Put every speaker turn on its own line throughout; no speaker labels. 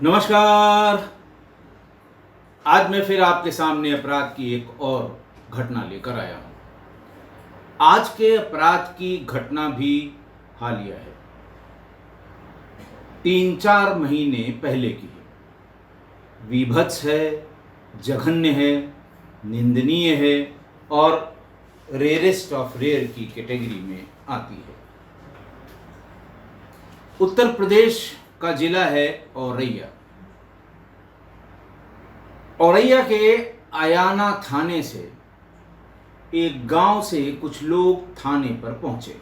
नमस्कार। आज मैं फिर आपके सामने अपराध की एक और घटना लेकर आया हूँ। आज के अपराध की घटना भी हालिया है, 3-4 महीने पहले की है। विभत्स है, जघन्य है, निंदनीय है और रेयरेस्ट ऑफ रेयर की कैटेगरी में आती है। उत्तर प्रदेश का जिला है औरैया। औरैया के आयाना थाने से एक गांव से कुछ लोग थाने पर पहुंचे।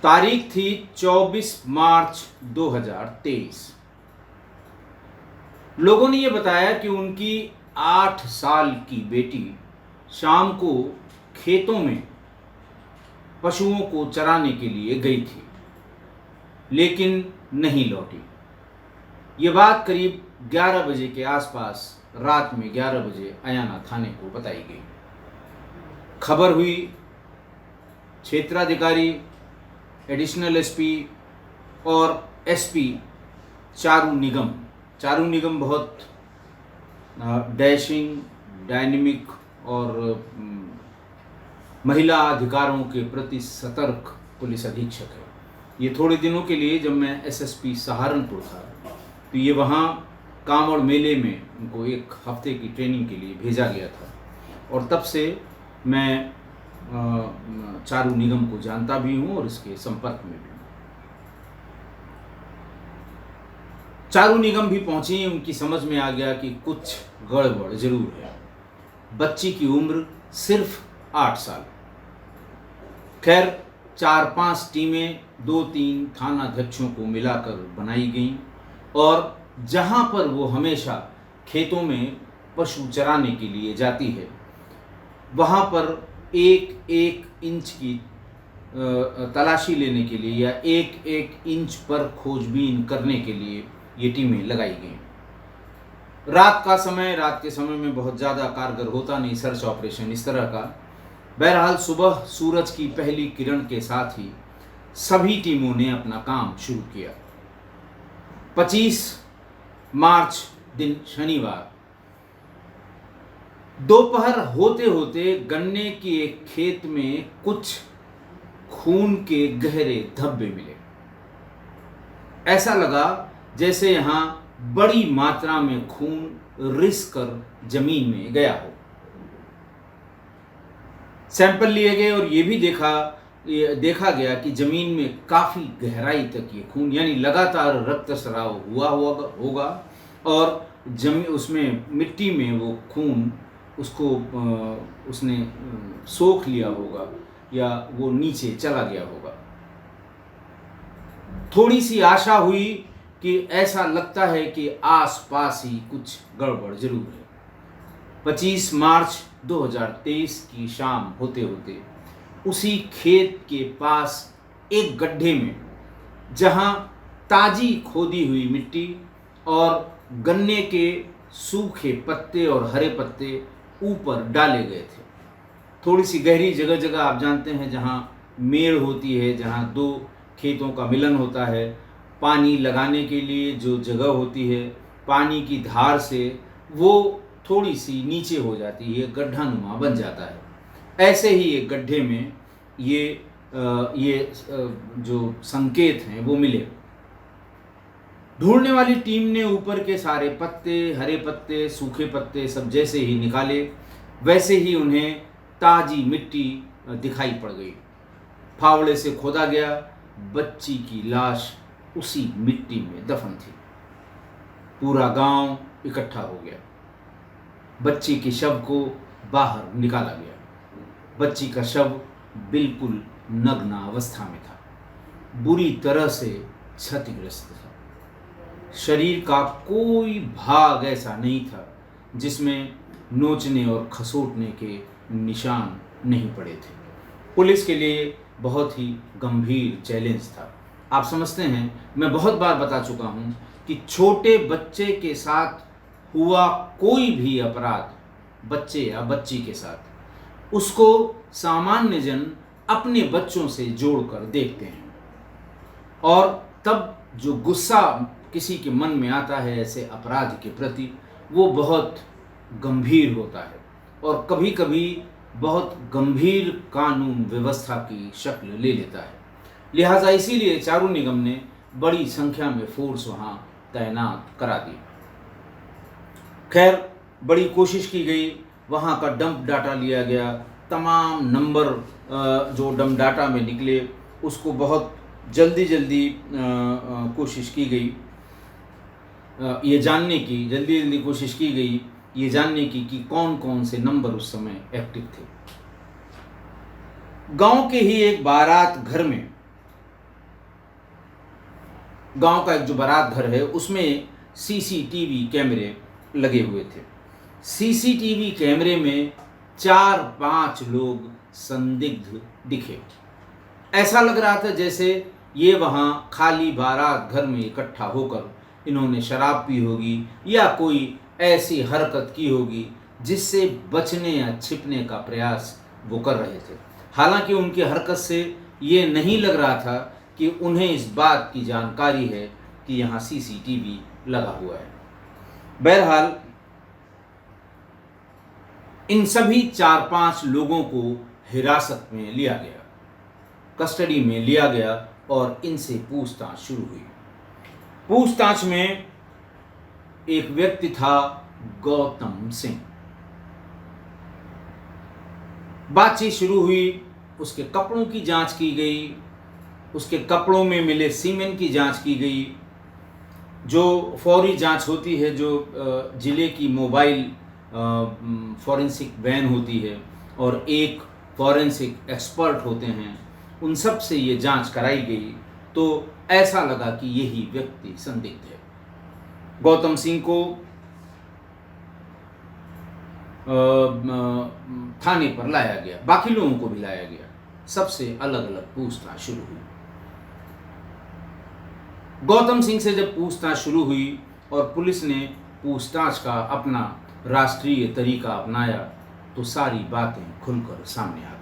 तारीख थी 24 मार्च 2023। लोगों ने यह बताया कि उनकी 8 साल की बेटी शाम को खेतों में पशुओं को चराने के लिए गई थी, लेकिन नहीं लौटी। ये बात करीब 11 बजे के आसपास, रात में 11 बजे आयाना थाने को बताई गई। खबर हुई, क्षेत्राधिकारी, एडिशनल एसपी और एसपी चारू निगम बहुत डैशिंग, डायनेमिक और महिला अधिकारों के प्रति सतर्क पुलिस अधीक्षक है। ये थोड़े दिनों के लिए जब मैं एसएसपी सहारनपुर था तो ये वहाँ कांवड़ मेले में उनको एक हफ्ते की ट्रेनिंग के लिए भेजा गया था और तब से मैं चारू निगम को जानता भी हूँ और इसके संपर्क में भी हूँ। चारू निगम भी पहुँची। उनकी समझ में आ गया कि कुछ गड़बड़ जरूर है। बच्ची की उम्र सिर्फ 8 साल। खैर, 4-5 टीमें 2-3 थानाध्यक्षों को मिलाकर बनाई गईं और जहां पर वो हमेशा खेतों में पशु चराने के लिए जाती है, वहां पर एक इंच की तलाशी लेने के लिए या एक इंच पर खोजबीन करने के लिए ये टीमें लगाई गईं। रात के समय में बहुत ज़्यादा कारगर होता नहीं सर्च ऑपरेशन इस तरह का। बहरहाल सुबह सूरज की पहली किरण के साथ ही सभी टीमों ने अपना काम शुरू किया। 25 मार्च दिन शनिवार दोपहर होते होते गन्ने के एक खेत में कुछ खून के गहरे धब्बे मिले। ऐसा लगा जैसे यहां बड़ी मात्रा में खून रिस कर जमीन में गया हो। सैंपल लिए गए और ये भी देखा गया कि जमीन में काफ़ी गहराई तक ये खून, यानी लगातार रक्तस्राव हुआ होगा और उसमें मिट्टी में वो खून उसने सोख लिया होगा या वो नीचे चला गया होगा। थोड़ी सी आशा हुई कि ऐसा लगता है कि आसपास ही कुछ गड़बड़ जरूर है। 25 मार्च 2023 की शाम होते होते उसी खेत के पास एक गड्ढे में, जहां ताजी खोदी हुई मिट्टी और गन्ने के सूखे पत्ते और हरे पत्ते ऊपर डाले गए थे, थोड़ी सी गहरी जगह आप जानते हैं जहां मेड़ होती है, जहां 2 खेतों का मिलन होता है, पानी लगाने के लिए जो जगह होती है, पानी की धार से वो थोड़ी सी नीचे हो जाती है, गड्ढानुमा बन जाता है। ऐसे ही एक गड्ढे में ये जो संकेत हैं वो मिले। ढूंढने वाली टीम ने ऊपर के सारे पत्ते, हरे पत्ते, सूखे पत्ते सब जैसे ही निकाले, वैसे ही उन्हें ताजी मिट्टी दिखाई पड़ गई। फावड़े से खोदा गया, बच्ची की लाश उसी मिट्टी में दफन थी। पूरा गांव इकट्ठा हो गया। बच्ची के शव को बाहर निकाला गया। बच्ची का शव बिल्कुल नग्न अवस्था में था, बुरी तरह से क्षतिग्रस्त था। शरीर का कोई भाग ऐसा नहीं था जिसमें नोचने और खसोटने के निशान नहीं पड़े थे। पुलिस के लिए बहुत ही गंभीर चैलेंज था। आप समझते हैं, मैं बहुत बार बता चुका हूं कि छोटे बच्चे के साथ हुआ कोई भी अपराध, बच्चे या बच्ची के साथ, उसको सामान्य जन अपने बच्चों से जोड़कर देखते हैं और तब जो गुस्सा किसी के मन में आता है ऐसे अपराध के प्रति, वो बहुत गंभीर होता है और कभी कभी बहुत गंभीर कानून व्यवस्था की शक्ल ले लेता है। लिहाजा इसीलिए चारू निगम ने बड़ी संख्या में फोर्स वहाँ तैनात करा दी। खैर, बड़ी कोशिश की गई, वहाँ का डंप डाटा लिया गया, तमाम नंबर जो डंप डाटा में निकले उसको बहुत जल्दी कोशिश की गई ये जानने की, जल्दी कोशिश की गई ये जानने की कि कौन कौन से नंबर उस समय एक्टिव थे। गांव के ही एक बारात घर में, गांव का एक जो बारात घर है उसमें सीसीटीवी कैमरे लगे हुए थे। सीसीटीवी कैमरे में 4-5 लोग संदिग्ध दिखे। ऐसा लग रहा था जैसे ये वहाँ खाली बारात घर में इकट्ठा होकर इन्होंने शराब पी होगी या कोई ऐसी हरकत की होगी जिससे बचने या छिपने का प्रयास वो कर रहे थे। हालांकि उनकी हरकत से ये नहीं लग रहा था कि उन्हें इस बात की जानकारी है कि यहाँ सीसीटीवी लगा हुआ है। बहरहाल इन सभी 4-5 लोगों को हिरासत में लिया गया, कस्टडी में लिया गया और इनसे पूछताछ शुरू हुई। पूछताछ में एक व्यक्ति था गौतम सिंह। बातचीत शुरू हुई, उसके कपड़ों की जांच की गई, उसके कपड़ों में मिले सीमेन की जांच की गई, जो फौरी जांच होती है, जो जिले की मोबाइल फॉरेंसिक वैन होती है और एक फॉरेंसिक एक्सपर्ट होते हैं, उन सब से ये जांच कराई गई तो ऐसा लगा कि यही व्यक्ति संदिग्ध है। गौतम सिंह को थाने पर लाया गया, बाकी लोगों को भी लाया गया, सबसे अलग अलग पूछताछ शुरू हुई। गौतम सिंह से जब पूछताछ शुरू हुई और पुलिस ने पूछताछ का अपना राष्ट्रीय तरीका अपनाया तो सारी बातें खुलकर सामने आ गईं।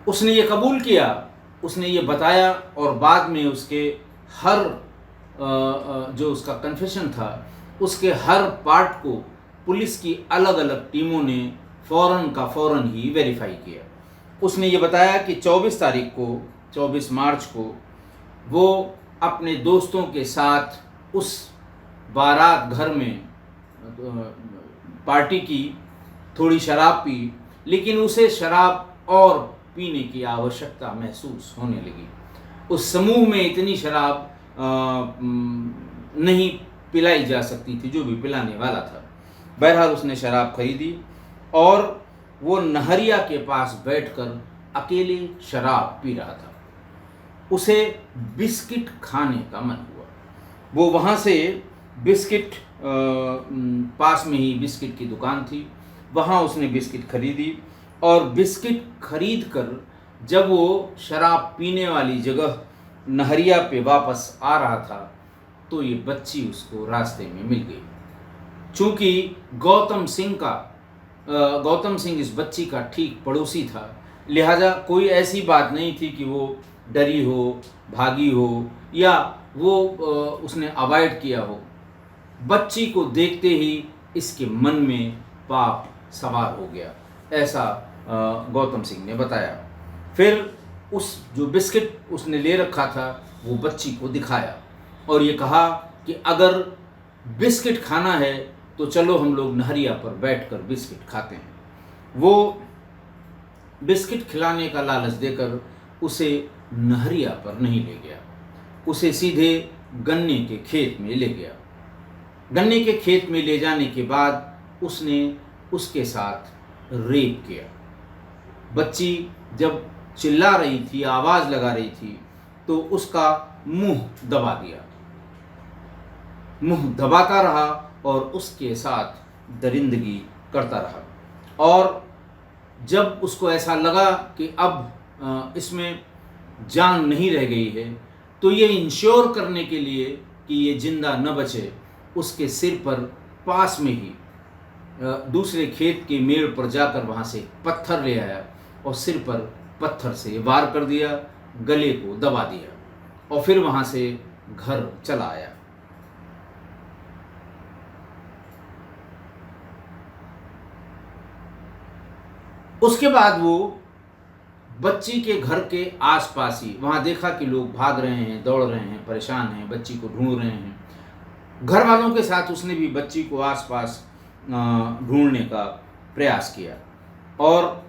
उसने ये कबूल किया, उसने ये बताया और बाद में उसके हर जो उसका कन्फेशन था उसके हर पार्ट को पुलिस की अलग अलग टीमों ने फौरन ही वेरीफाई किया। उसने ये बताया कि 24 मार्च को वो अपने दोस्तों के साथ उस बारात घर में पार्टी की, थोड़ी शराब पी, लेकिन उसे शराब और पीने की आवश्यकता महसूस होने लगी। उस समूह में इतनी शराब नहीं पिलाई जा सकती थी जो भी पिलाने वाला था। बहरहाल उसने शराब खरीदी और वो नहरिया के पास बैठकर अकेले शराब पी रहा था। उसे बिस्किट खाने का मन हुआ। वो वहाँ से बिस्किट, पास में ही बिस्किट की दुकान थी, वहाँ उसने बिस्किट खरीदी और बिस्किट खरीद कर जब वो शराब पीने वाली जगह नहरिया पे वापस आ रहा था तो ये बच्ची उसको रास्ते में मिल गई। चूँकि गौतम सिंह इस बच्ची का ठीक पड़ोसी था, लिहाजा कोई ऐसी बात नहीं थी कि वो डरी हो, भागी हो या वो उसने अवॉइड किया हो। बच्ची को देखते ही इसके मन में पाप सवार हो गया, ऐसा गौतम सिंह ने बताया। फिर उस जो बिस्किट उसने ले रखा था वो बच्ची को दिखाया और ये कहा कि अगर बिस्किट खाना है तो चलो हम लोग नहरिया पर बैठकर बिस्किट खाते हैं। वो बिस्किट खिलाने का लालच देकर उसे नहरिया पर नहीं ले गया, उसे सीधे गन्ने के खेत में ले गया। गन्ने के खेत में ले जाने के बाद उसने उसके साथ रेप किया। बच्ची जब चिल्ला रही थी, आवाज़ लगा रही थी, तो उसका मुंह दबा दिया। मुंह दबाता रहा और उसके साथ दरिंदगी करता रहा। और जब उसको ऐसा लगा कि अब इसमें जान नहीं रह गई है, तो ये इंश्योर करने के लिए कि ये जिंदा न बचे, उसके सिर पर पास में ही दूसरे खेत के मेड़ पर जाकर वहाँ से पत्थर ले आया और सिर पर पत्थर से वार कर दिया, गले को दबा दिया और फिर वहाँ से घर चला आया। उसके बाद वो बच्ची के घर के आसपास ही वहाँ देखा कि लोग भाग रहे हैं, दौड़ रहे हैं, परेशान हैं, बच्ची को ढूंढ रहे हैं। घर वालों के साथ उसने भी बच्ची को आसपास ढूंढने का प्रयास किया। और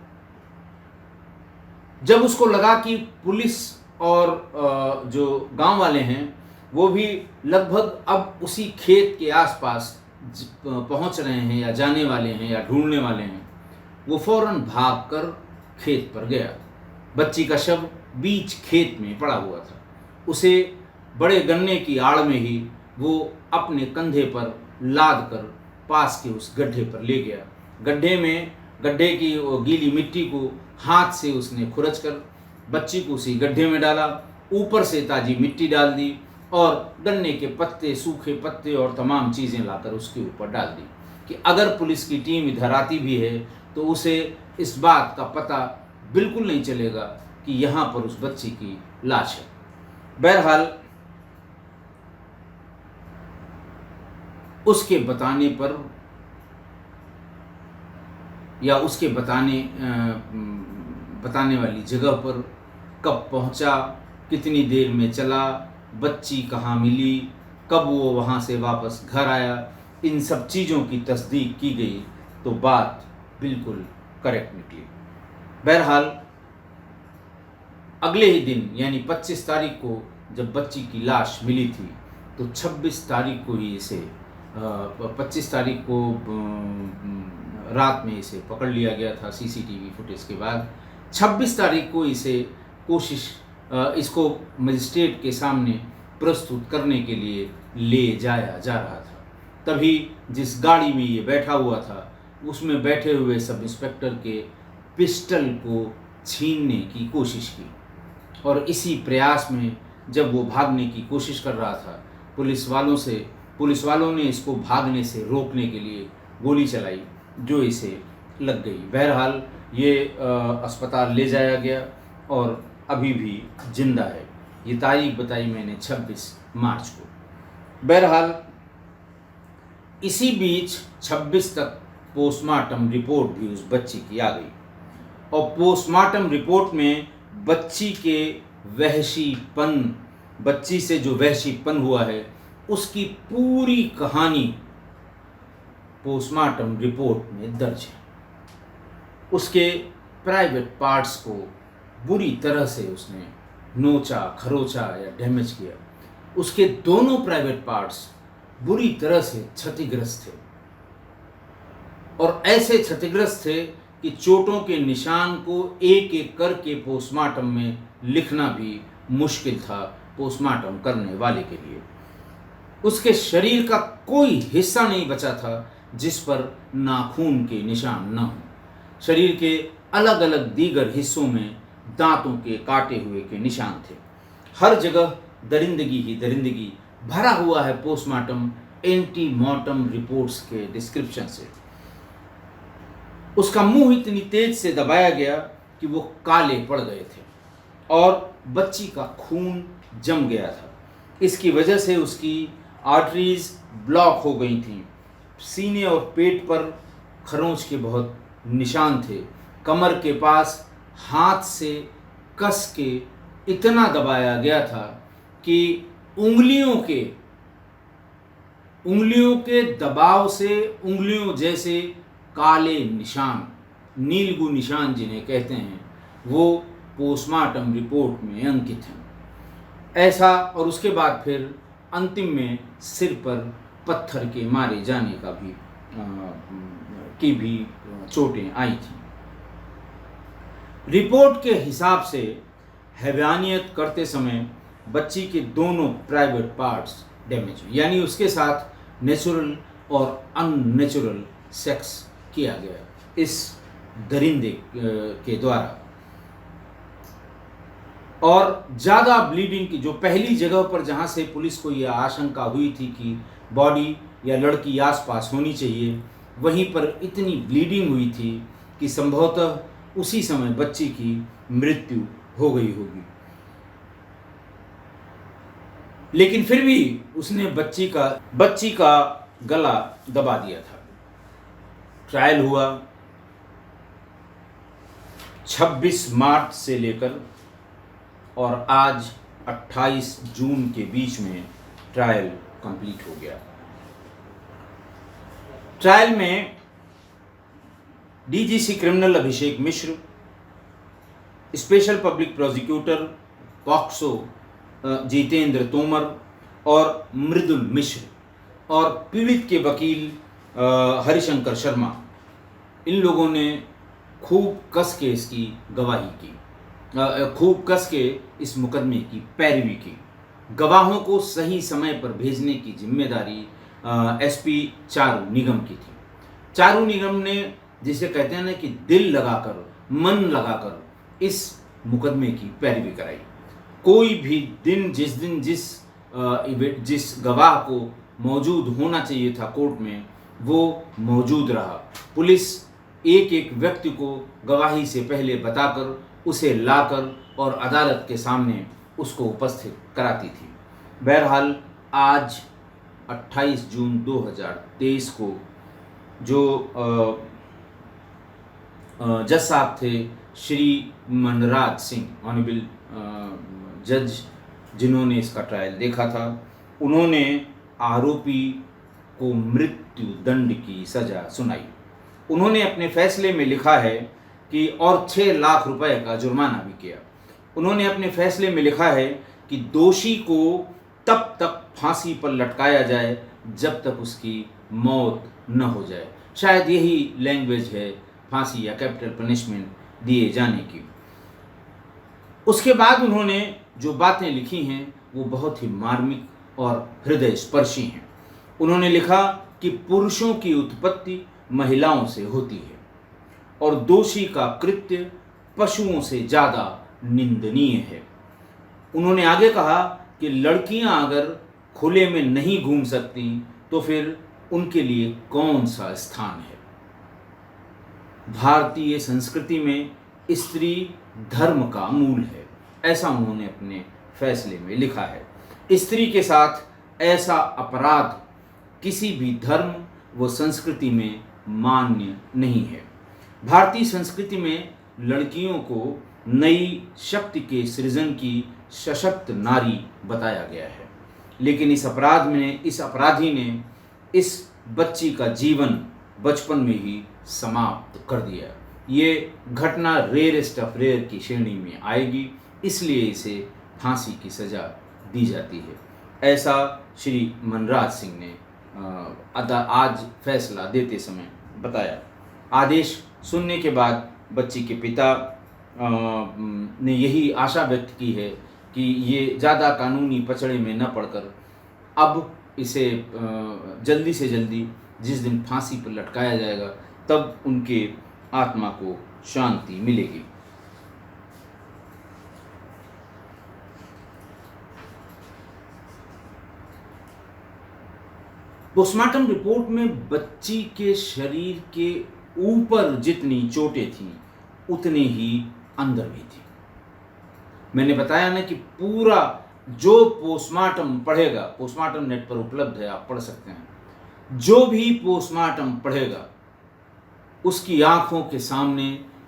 जब उसको लगा कि पुलिस और जो गांव वाले हैं वो भी लगभग अब उसी खेत के आसपास पहुंच रहे हैं या जाने वाले हैं या ढूंढने वाले हैं, वो फौरन भागकर खेत पर गया। बच्ची का शव बीच खेत में पड़ा हुआ था। उसे बड़े गन्ने की आड़ में ही वो अपने कंधे पर लाद कर पास के उस गड्ढे पर ले गया। गड्ढे की वो गीली मिट्टी को हाथ से उसने खुरच कर बच्ची को उसी गड्ढे में डाला, ऊपर से ताजी मिट्टी डाल दी और गन्ने के पत्ते, सूखे पत्ते और तमाम चीज़ें लाकर उसके ऊपर डाल दी कि अगर पुलिस की टीम इधर आती भी है तो उसे इस बात का पता बिल्कुल नहीं चलेगा कि यहाँ पर उस बच्ची की लाश है। बहरहाल उसके बताने पर या उसके बताने वाली जगह पर कब पहुंचा, कितनी देर में चला, बच्ची कहाँ मिली, कब वो वहाँ से वापस घर आया, इन सब चीज़ों की तस्दीक की गई तो बात बिल्कुल करेक्ट निकली। बहरहाल अगले ही दिन यानी 25 तारीख को जब बच्ची की लाश मिली थी तो 26 तारीख को ही इसे 25 तारीख को रात में इसे पकड़ लिया गया था सीसीटीवी फुटेज के बाद। 26 तारीख को इसको मजिस्ट्रेट के सामने प्रस्तुत करने के लिए ले जाया जा रहा था। तभी जिस गाड़ी में ये बैठा हुआ था उसमें बैठे हुए सब इंस्पेक्टर के पिस्टल को छीनने की कोशिश की और इसी प्रयास में जब वो भागने की कोशिश कर रहा था पुलिस वालों ने इसको भागने से रोकने के लिए गोली चलाई जो इसे लग गई। बहरहाल ये अस्पताल ले जाया गया और अभी भी जिंदा है। ये तारीख बताई मैंने 26 मार्च को। बहरहाल इसी बीच 26 तक पोस्टमार्टम रिपोर्ट भी उस बच्ची की आ गई और पोस्टमार्टम रिपोर्ट में बच्ची के वहशीपन, बच्ची से जो वहशीपन हुआ है उसकी पूरी कहानी पोस्टमार्टम रिपोर्ट में दर्ज है। उसके प्राइवेट पार्ट्स को बुरी तरह से उसने नोचा, खरोचा या डैमेज किया। उसके दोनों प्राइवेट पार्ट्स बुरी तरह से क्षतिग्रस्त थे और ऐसे क्षतिग्रस्त थे कि चोटों के निशान को एक एक करके पोस्टमार्टम में लिखना भी मुश्किल था पोस्टमार्टम करने वाले के लिए। उसके शरीर का कोई हिस्सा नहीं बचा था जिस पर नाखून के निशान न हो। शरीर के अलग अलग दीगर हिस्सों में दांतों के काटे हुए के निशान थे। हर जगह दरिंदगी ही दरिंदगी भरा हुआ है पोस्टमार्टम एंटीमार्टम रिपोर्ट्स के डिस्क्रिप्शन से। उसका मुंह इतनी तेज से दबाया गया कि वो काले पड़ गए थे और बच्ची का खून जम गया था। इसकी वजह से उसकी आर्टरीज ब्लॉक हो गई थीं। सीने और पेट पर खरोंच के बहुत निशान थे। कमर के पास हाथ से कस के इतना दबाया गया था कि उंगलियों के दबाव से उंगलियों जैसे काले निशान, नीलगु निशान जिन्हें कहते हैं, वो पोस्टमार्टम रिपोर्ट में अंकित हैं। ऐसा और उसके बाद फिर अंतिम में सिर पर पत्थर के मारे जाने का भी चोटें आई थी। रिपोर्ट के हिसाब से हैवानियत करते समय बच्ची के दोनों प्राइवेट पार्ट्स डैमेज हुए, यानी उसके साथ नेचुरल और अननेचुरल सेक्स किया गया इस दरिंदे के द्वारा। और ज़्यादा ब्लीडिंग की जो पहली जगह पर जहाँ से पुलिस को यह आशंका हुई थी कि बॉडी या लड़की आसपास होनी चाहिए, वहीं पर इतनी ब्लीडिंग हुई थी कि संभवतः उसी समय बच्ची की मृत्यु हो गई होगी। लेकिन फिर भी उसने बच्ची का गला दबा दिया था। ट्रायल हुआ 26 मार्च से लेकर और आज 28 जून के बीच में ट्रायल कंप्लीट हो गया। ट्रायल में DGC criminal Abhishek Mishra, special public prosecutor POCSO Jitendra Tomar और मृदुल मिश्र और पीड़ित के वकील हरिशंकर शर्मा, इन लोगों ने खूब कस के इसकी गवाही की, खूब कस के इस मुकदमे की पैरवी की। गवाहों को सही समय पर भेजने की जिम्मेदारी एसपी चारू निगम की थी। चारू निगम ने, जिसे कहते हैं ना कि दिल लगाकर, मन लगाकर इस मुकदमे की पैरवी कराई। कोई भी दिन जिस गवाह को मौजूद होना चाहिए था कोर्ट में, वो मौजूद रहा। पुलिस एक एक व्यक्ति को गवाही से पहले बताकर, उसे लाकर और अदालत के सामने उसको उपस्थित कराती थी। बहरहाल आज 28 जून 2023 को जो जज साहब थे श्री मनराज सिंह, ऑनरेबल जज, जिन्होंने इसका ट्रायल देखा था, उन्होंने आरोपी को मृत्यु दंड की सज़ा सुनाई। उन्होंने अपने फैसले में लिखा है कि और 6 लाख रुपए का जुर्माना भी किया। उन्होंने अपने फैसले में लिखा है कि दोषी को तब तक फांसी पर लटकाया जाए जब तक उसकी मौत न हो जाए। शायद यही लैंग्वेज है फांसी या कैपिटल पनिशमेंट दिए जाने की। उसके बाद उन्होंने जो बातें लिखी हैं वो बहुत ही मार्मिक और हृदय स्पर्शी हैं। उन्होंने लिखा कि पुरुषों की उत्पत्ति महिलाओं से होती है और दोषी का कृत्य पशुओं से ज़्यादा निंदनीय है। उन्होंने आगे कहा कि लड़कियां अगर खुले में नहीं घूम सकती तो फिर उनके लिए कौन सा स्थान है। भारतीय संस्कृति में स्त्री धर्म का मूल है, ऐसा उन्होंने अपने फैसले में लिखा है। स्त्री के साथ ऐसा अपराध किसी भी धर्म व संस्कृति में मान्य नहीं है। भारतीय संस्कृति में लड़कियों को नई शक्ति के सृजन की सशक्त नारी बताया गया है, लेकिन इस अपराधी ने इस बच्ची का जीवन बचपन में ही समाप्त कर दिया। ये घटना रेयरेस्ट ऑफ रेयर की श्रेणी में आएगी, इसलिए इसे फांसी की सज़ा दी जाती है, ऐसा श्री मनराज सिंह ने आज फैसला देते समय बताया। आदेश सुनने के बाद बच्ची के पिता ने यही आशा व्यक्त की है कि ये ज़्यादा कानूनी पचड़े में न पड़कर अब इसे जल्दी से जल्दी जिस दिन फांसी पर लटकाया जाएगा तब उनके आत्मा को शांति मिलेगी। पोस्टमार्टम रिपोर्ट में बच्ची के शरीर के ऊपर जितनी चोटें थीं उतने ही अंदर भी थी। मैंने बताया ना कि पूरा जो पोस्टमार्टम पढ़ेगा, पोस्टमार्टम नेट पर उपलब्ध है, आप पढ़ सकते हैं, जो भी पोस्टमार्टम पढ़ेगा उसकी आंखों के सामने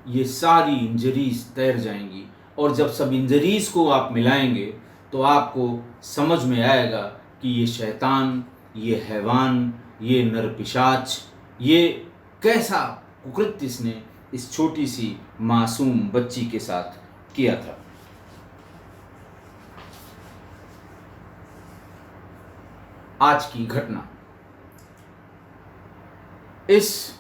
ये सारी इंजरीज तैर जाएंगी और जब सब इंजरीज को आप मिलाएंगे तो आपको समझ में आएगा कि ये शैतान, ये हैवान, ये नरपिशाच, ये कैसा कुकृत्य इसने इस छोटी सी मासूम बच्ची के साथ किया था। आज की घटना, इस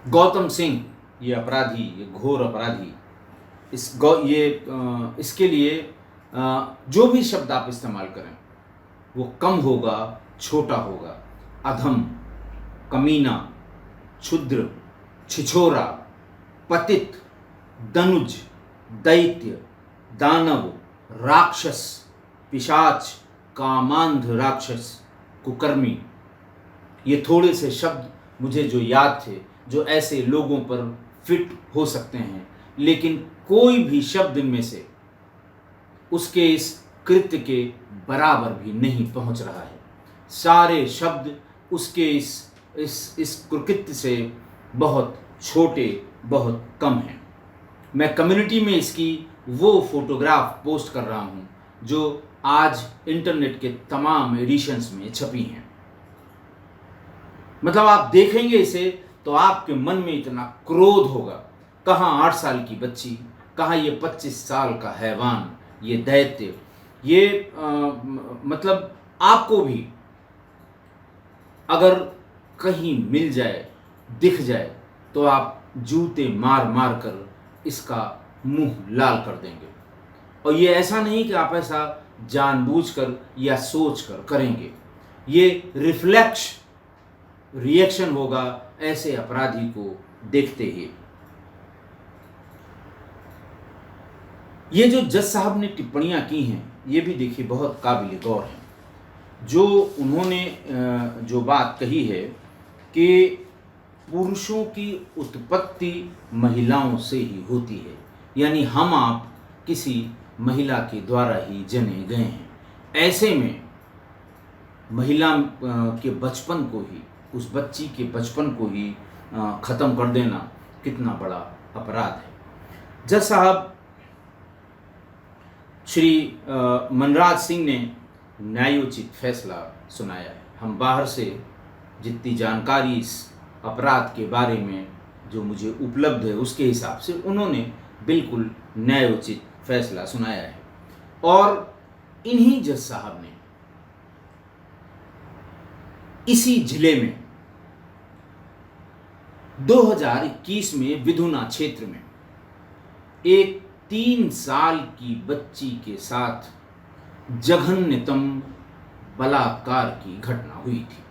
गौतम सिंह, ये अपराधी, ये घोर अपराधी, इसके लिए जो भी शब्द आप इस्तेमाल करें वो कम होगा, छोटा होगा। अधम, कमीना, क्षुद्र, छिछोरा, पतित, दनुज, दैत्य, दानव, राक्षस, पिशाच, कामांध राक्षस, कुकर्मी, ये थोड़े से शब्द मुझे जो याद थे जो ऐसे लोगों पर फिट हो सकते हैं, लेकिन कोई भी शब्द इनमें से उसके इस कृत्य के बराबर भी नहीं पहुंच रहा है। सारे शब्द उसके इस कुकृत्य से बहुत छोटे, बहुत कम हैं। मैं कम्युनिटी में इसकी वो फोटोग्राफ पोस्ट कर रहा हूँ जो आज इंटरनेट के तमाम एडिशंस में छपी हैं। मतलब आप देखेंगे इसे तो आपके मन में इतना क्रोध होगा। कहाँ 8 साल की बच्ची, कहाँ ये 25 साल का हैवान, ये दैत्य, ये मतलब आपको भी अगर कहीं मिल जाए, दिख जाए, तो आप जूते मार मार कर इसका मुंह लाल कर देंगे। और ये ऐसा नहीं कि आप ऐसा जानबूझकर या सोचकर करेंगे, ये रिएक्शन होगा ऐसे अपराधी को देखते ही। ये जो जज साहब ने टिप्पणियां की हैं, ये भी देखिए बहुत काबिल गौर है। जो उन्होंने जो बात कही है कि पुरुषों की उत्पत्ति महिलाओं से ही होती है, यानी हम आप किसी महिला के द्वारा ही जने गए हैं। ऐसे में महिला के बचपन को ही, उस बच्ची के बचपन को ही ख़त्म कर देना कितना बड़ा अपराध है। जज साहब श्री मनराज सिंह ने न्यायोचित फैसला सुनाया है। हम बाहर से जितनी जानकारी इस अपराध के बारे में जो मुझे उपलब्ध है उसके हिसाब से उन्होंने बिल्कुल न्यायोचित फैसला सुनाया है। और इन्हीं जज साहब ने इसी जिले में 2021 में विधुना क्षेत्र में एक 3 साल की बच्ची के साथ जघन्यतम बलात्कार की घटना हुई थी।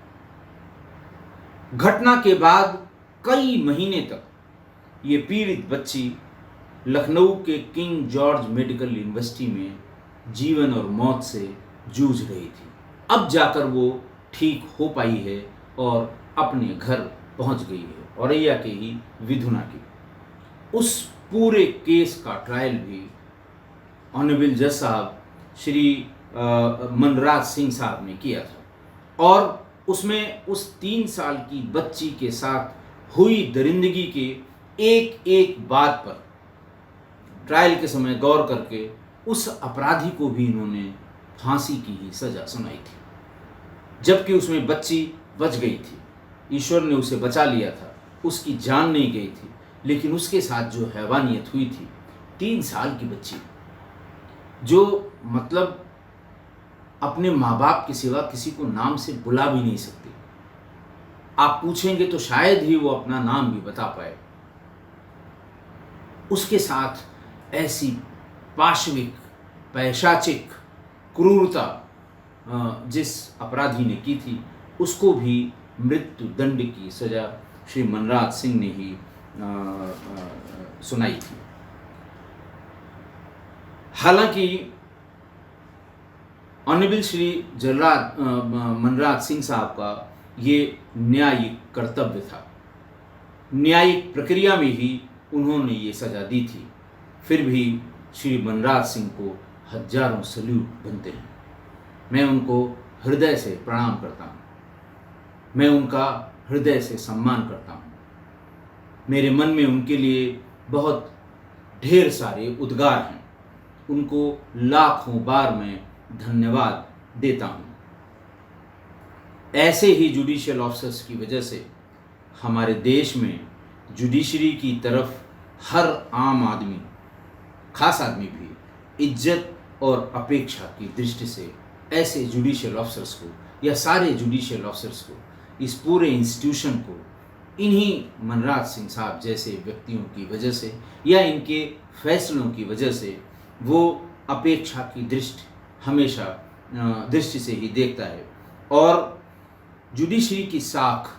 घटना के बाद कई महीने तक ये पीड़ित बच्ची लखनऊ के किंग जॉर्ज मेडिकल यूनिवर्सिटी में जीवन और मौत से जूझ रही थी। अब जाकर वो ठीक हो पाई है और अपने घर पहुंच गई है, औरैया के ही विधुना की। उस पूरे केस का ट्रायल भी ऑनरेबल जज साहब श्री मनराज सिंह साहब ने किया था। और उसमें उस 3 साल की बच्ची के साथ हुई दरिंदगी के एक एक बात पर ट्रायल के समय गौर करके उस अपराधी को भी इन्होंने फांसी की ही सज़ा सुनाई थी, जबकि उसमें बच्ची बच गई थी। ईश्वर ने उसे बचा लिया था, उसकी जान नहीं गई थी, लेकिन उसके साथ जो हैवानियत हुई थी, 3 साल की बच्ची जो मतलब अपने माँ बाप के सिवा किसी को नाम से बुला भी नहीं सकती। आप पूछेंगे तो शायद ही वो अपना नाम भी बता पाए। उसके साथ ऐसी पाशविक, पैशाचिक क्रूरता जिस अपराधी ने की थी, उसको भी मृत्यु दंड की सजा श्री मनराज सिंह ने ही सुनाई थी। हालांकि ऑनरेबल श्री मनराज सिंह साहब का ये न्यायिक कर्तव्य था, न्यायिक प्रक्रिया में ही उन्होंने ये सज़ा दी थी। फिर भी श्री मनराज सिंह को हजारों सल्यूट बनते हैं। मैं उनको हृदय से प्रणाम करता हूँ, मैं उनका हृदय से सम्मान करता हूँ। मेरे मन में उनके लिए बहुत ढेर सारे उद्गार हैं, उनको लाखों बार मैं धन्यवाद देता हूँ। ऐसे ही जुडिशियल ऑफिसर्स की वजह से हमारे देश में जुडिशरी की तरफ हर आम आदमी, खास आदमी भी इज्जत और अपेक्षा की दृष्टि से ऐसे जुडिशियल ऑफिसर्स को या सारे जुडिशियल ऑफिसर्स को, इस पूरे इंस्टीट्यूशन को इन्हीं मनराज सिंह साहब जैसे व्यक्तियों की वजह से या इनके फैसलों की वजह से वो अपेक्षा की हमेशा दृष्टि से ही देखता है। और जुडिशरी की साख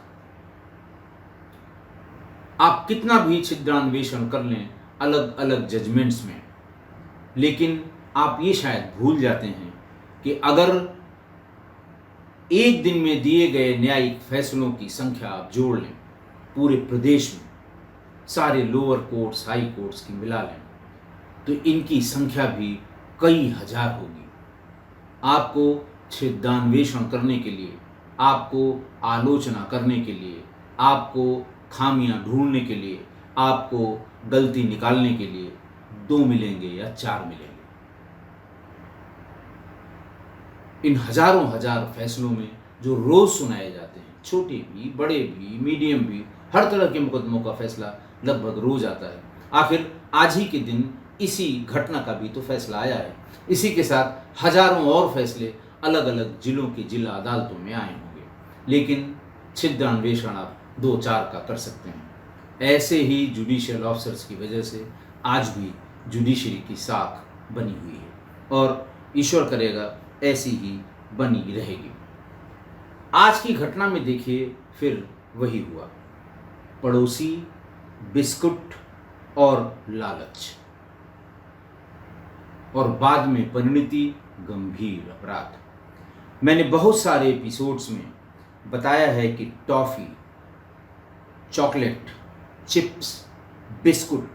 आप कितना भी छिद्रान्वेषण कर लें अलग अलग जजमेंट्स में, लेकिन आप ये शायद भूल जाते हैं कि अगर एक दिन में दिए गए न्यायिक फैसलों की संख्या आप जोड़ लें पूरे प्रदेश में, सारे लोअर कोर्ट्स, हाई कोर्ट्स की मिला लें तो इनकी संख्या भी कई हजार होगी। आपको छिद्रान्वेषण करने के लिए, आपको आलोचना करने के लिए, आपको खामियां ढूंढने के लिए, आपको गलती निकालने के लिए 2 मिलेंगे या 4 मिलेंगे। इन हजारों हजार फैसलों में जो रोज सुनाए जाते हैं, छोटे भी, बड़े भी, मीडियम भी, हर तरह के मुकदमों का फैसला लगभग रोज आता है। आखिर आज ही के दिन इसी घटना का भी तो फैसला आया है। इसी के साथ हजारों और फैसले अलग अलग जिलों की जिला अदालतों में आए होंगे, लेकिन छिद्रान्वेषण आप 2-4 का कर सकते हैं। ऐसे ही जुडिशियल ऑफिसर्स की वजह से आज भी जुडिशरी की साख बनी हुई है और ईश्वर करेगा ऐसी ही बनी रहेगी। आज की घटना में देखिए फिर वही हुआ, पड़ोसी, बिस्कुट और लालच, और बाद में परिणति गंभीर अपराध। मैंने बहुत सारे एपिसोड्स में बताया है कि टॉफ़ी, चॉकलेट, चिप्स, बिस्कुट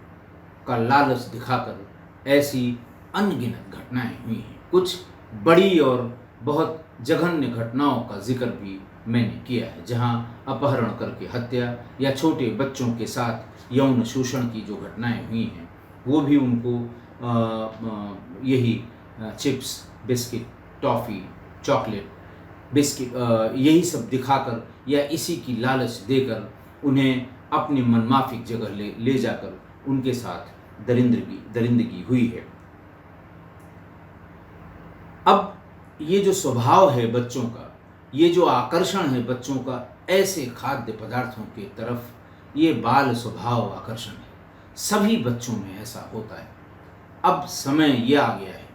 का लालच दिखाकर ऐसी अनगिनत घटनाएं हुई हैं। कुछ बड़ी और बहुत जघन्य घटनाओं का जिक्र भी मैंने किया है, जहां अपहरण करके हत्या या छोटे बच्चों के साथ यौन शोषण की जो घटनाएं हुई हैं वो भी उनको यही chips, biscuit, toffee, chocolate, biscuit यही सब दिखाकर या इसी की लालच देकर उन्हें अपनी मनमाफिक जगह ले जाकर उनके साथ दरिंदगी हुई है। अब ये जो स्वभाव है बच्चों का, ये जो आकर्षण है बच्चों का ऐसे खाद्य पदार्थों के तरफ, ये बाल स्वभाव आकर्षण है। सभी बच्चों में ऐसा होता है। अब समय ये आ गया है,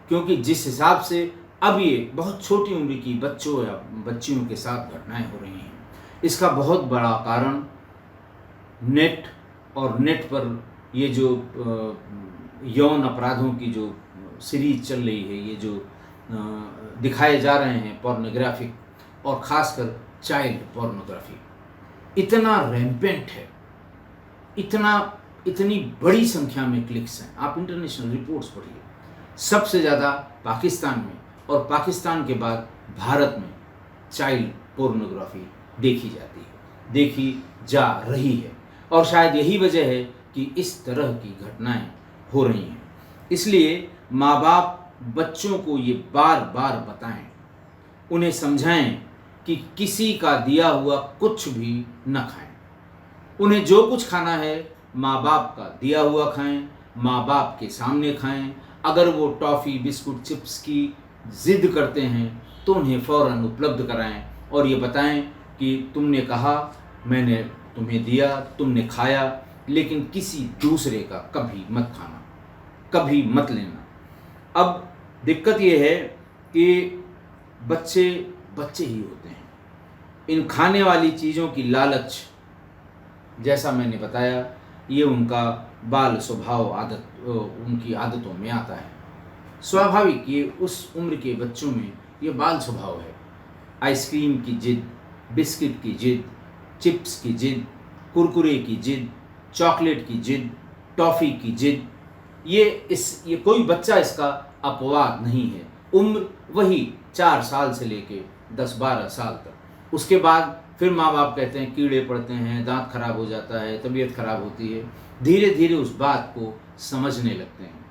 क्योंकि जिस हिसाब से अब ये बहुत छोटी उम्र की बच्चों या बच्चियों के साथ घटनाएं हो रही हैं, इसका बहुत बड़ा कारण नेट और नेट पर ये जो यौन अपराधों की जो सीरीज चल रही है, ये जो दिखाए जा रहे हैं पोर्नोग्राफिक, और ख़ासकर चाइल्ड पोर्नोग्राफी इतना रैम्पेंट है, इतनी बड़ी संख्या में क्लिक्स हैं। आप इंटरनेशनल रिपोर्ट्स पढ़िए, सबसे ज़्यादा पाकिस्तान में और पाकिस्तान के बाद भारत में चाइल्ड पोर्नोग्राफी देखी जाती है, देखी जा रही है, और शायद यही वजह है कि इस तरह की घटनाएं हो रही हैं। इसलिए माँ बाप बच्चों को ये बार बार बताएं, उन्हें समझाएं कि किसी का दिया हुआ कुछ भी न खाएं। उन्हें जो कुछ खाना है माँ बाप का दिया हुआ खाएं, माँ बाप के सामने खाएं। अगर वो टॉफ़ी, बिस्कुट, चिप्स की ज़िद करते हैं तो उन्हें फ़ौरन उपलब्ध कराएं और ये बताएं कि तुमने कहा, मैंने तुम्हें दिया, तुमने खाया, लेकिन किसी दूसरे का कभी मत खाना, कभी मत लेना। अब दिक्कत ये है कि बच्चे ही होते हैं। इन खाने वाली चीज़ों की लालच, जैसा मैंने बताया, ये उनका बाल स्वभाव, उनकी आदतों में आता है। स्वाभाविक ये उस उम्र के बच्चों में ये बाल स्वभाव है। आइसक्रीम की जिद, बिस्किट की जिद, चिप्स की जिद, कुरकुरे की जिद, चॉकलेट की जिद, टॉफ़ी की जिद, ये कोई बच्चा इसका अपवाद नहीं है। उम्र वही 4 साल से लेके 10-12 साल तक। उसके बाद फिर माँ बाप कहते हैं कीड़े पड़ते हैं, दांत खराब हो जाता है, तबीयत खराब होती है। धीरे धीरे उस बात को समझने लगते हैं।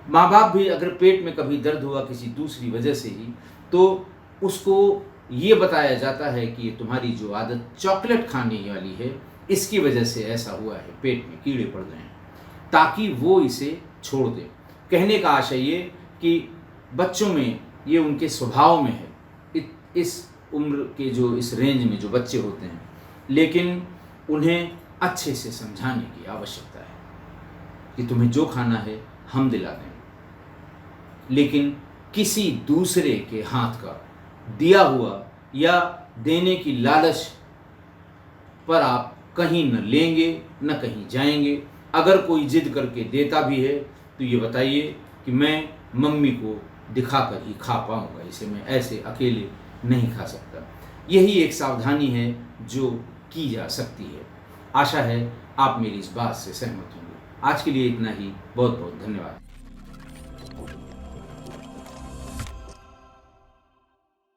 माँ बाप भी अगर पेट में कभी दर्द हुआ किसी दूसरी वजह से ही, तो उसको ये बताया जाता है कि ये तुम्हारी जो आदत चॉकलेट खाने वाली है, इसकी वजह से ऐसा हुआ है, पेट में कीड़े पड़ गए हैं, ताकि वो इसे छोड़ दे। कहने का आशय ये कि बच्चों में ये उनके स्वभाव में है, इस उम्र के जो इस रेंज में जो बच्चे होते हैं, लेकिन उन्हें अच्छे से समझाने की आवश्यकता है कि तुम्हें जो खाना है हम दिला दें, लेकिन किसी दूसरे के हाथ का दिया हुआ या देने की लालच पर आप कहीं न लेंगे न कहीं जाएंगे। अगर कोई जिद करके देता भी है तो ये बताइए कि मैं मम्मी को दिखाकर ही खा पाऊँगा, इसे मैं ऐसे अकेले नहीं खा सकता। यही एक सावधानी है जो की जा सकती है। आशा है आप मेरी इस बात से सहमत होंगे। आज के लिए इतना ही। बहुत बहुत धन्यवाद।